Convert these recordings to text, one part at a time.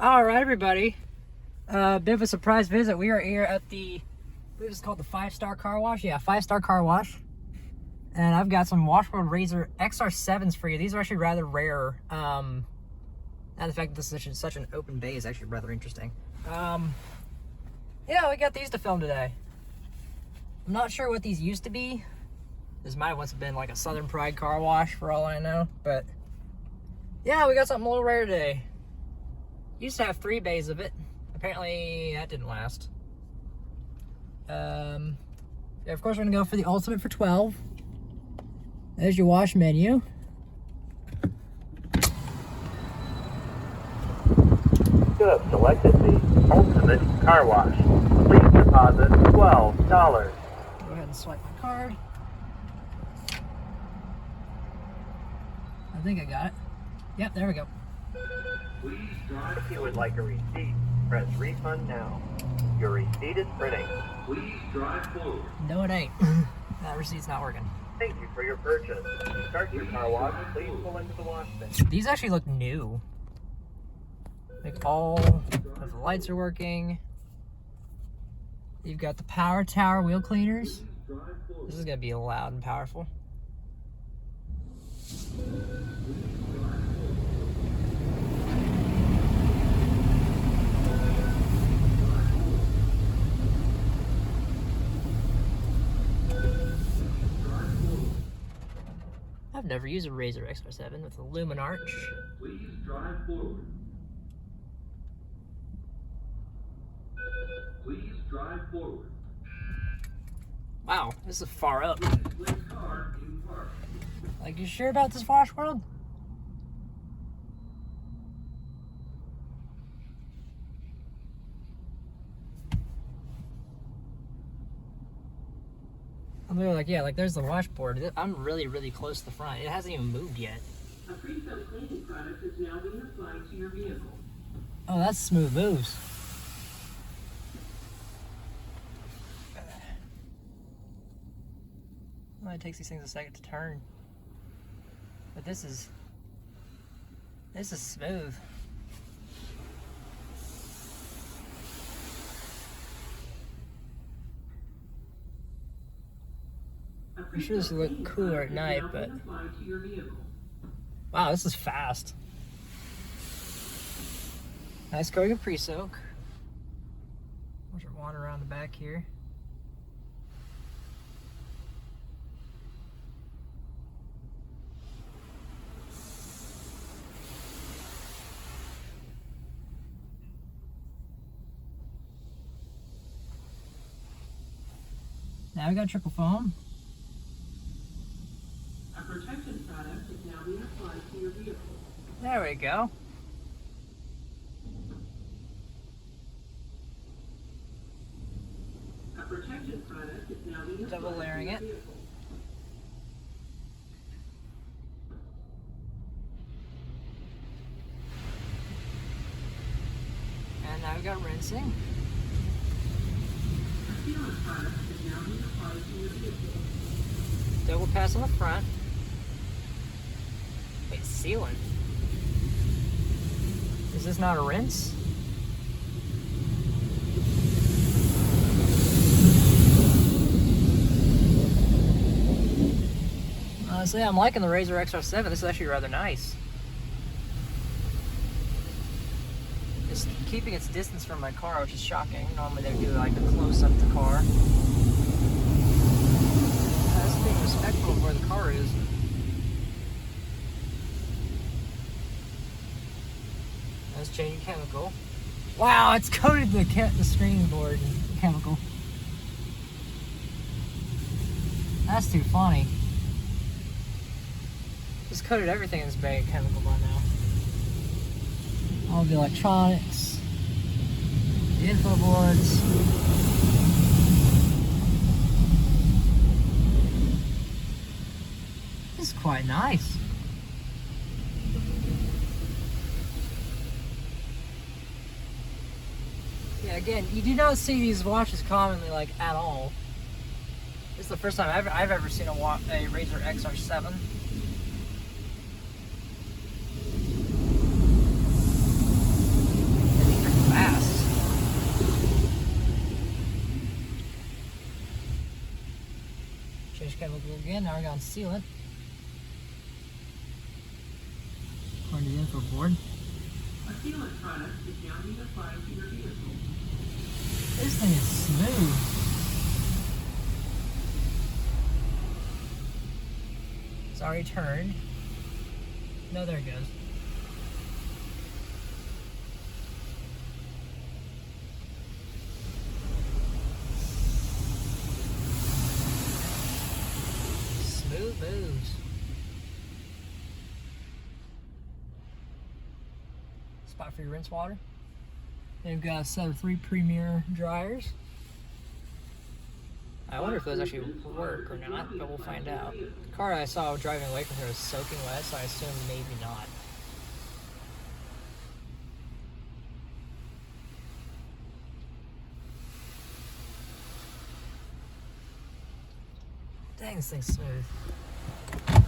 All right, everybody. Bit of a surprise visit. We are here at the, I believe it's called the 5-Star Car Wash. Yeah, 5-Star Car Wash. And I've got some WashWorld Razor XR7s for you. These are actually rather rare. And the fact that this is such an open bay is actually rather interesting. Yeah, we got these to film today. I'm not sure what these used to be. This might have once been like a Southern Pride car wash for all I know. But yeah, we got something a little rare today. Used to have 3 bays of it. Apparently that didn't last. Yeah, of course we're gonna go for the ultimate for 12. There's your wash menu. You have selected the ultimate car wash. Please deposit $12. Go ahead and swipe my card. I think I got it. Yep, there we go. If you would like a receipt, press refund now. Your receipt is printing. Please drive forward. No, it ain't. That receipt's not working. Thank you for your purchase. To start your car wash, please pull into the wash bin. These actually look new. Like all of the lights are working. You've got the power tower wheel cleaners. This is gonna be loud and powerful. I've never used a Razor XR7 with a lumen arch. Please drive forward. Please drive forward. Wow, this is far up. Like, you sure about this WashWorld? I'm literally like, yeah, like there's the washboard. I'm really, really close to the front. It hasn't even moved yet. A pre-soak cleaning product is now being applied to your vehicle. Oh, that's smooth moves. Well, it takes these things a second to turn. But this is smooth. I'm sure this will look cooler at night, but wow, this is fast. Nice coating of pre-soak. Watch it water around the back here. Now we got triple foam. A protection product is now being applied to your vehicle. There we go. A protection product is now being Double applied layering to your it. vehicle. And now we got rinsing. A sealant product is now being applied to your vehicle. Double pass on the front. Wait, sealant? Is this not a rinse? Honestly, I'm liking the Razor XR7. This is actually rather nice. It's keeping its distance from my car, which is shocking. Normally they do like a close-up of the car. That's being respectful of where the car is. That's changing chemical. Wow, it's coated the screen board in chemical. That's too funny. Just coated everything in this bag of chemical by now. All the electronics, the info boards. This is quite nice. Yeah, again, you do not see these watches commonly, like, at all. This is the first time I've ever seen a Razor XR7. dash cam look again. Now we're going to seal it. According to the info board. A sealant product is now being applied to your vehicle. This thing is smooth. It's already turned. No, there it goes. Smooth moves. Spot for your rinse water. They've got a set of 3 premier dryers. I wonder if those actually work or not, but we'll find out. The car I saw driving away from here was soaking wet, so I assume maybe not. Dang, this thing's smooth. Go ahead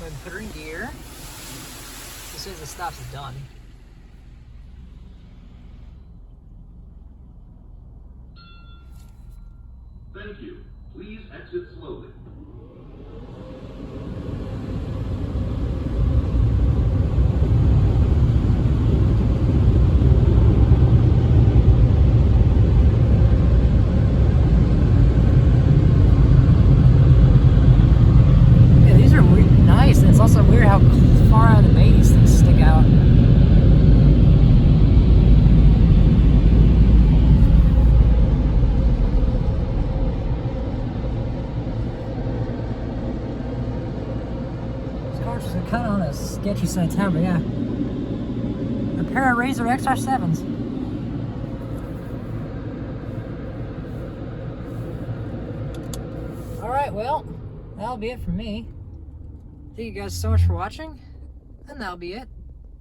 and put her in gear. As soon as it stops, it's done. Thank you. Please exit slowly. Yeah, these are nice, and it's also weird how far out of the bay these things stick out. Kind of on a sketchy side of town, but yeah. A pair of RACO XR7s. Alright, well, that'll be it from me. Thank you guys so much for watching, and that'll be it.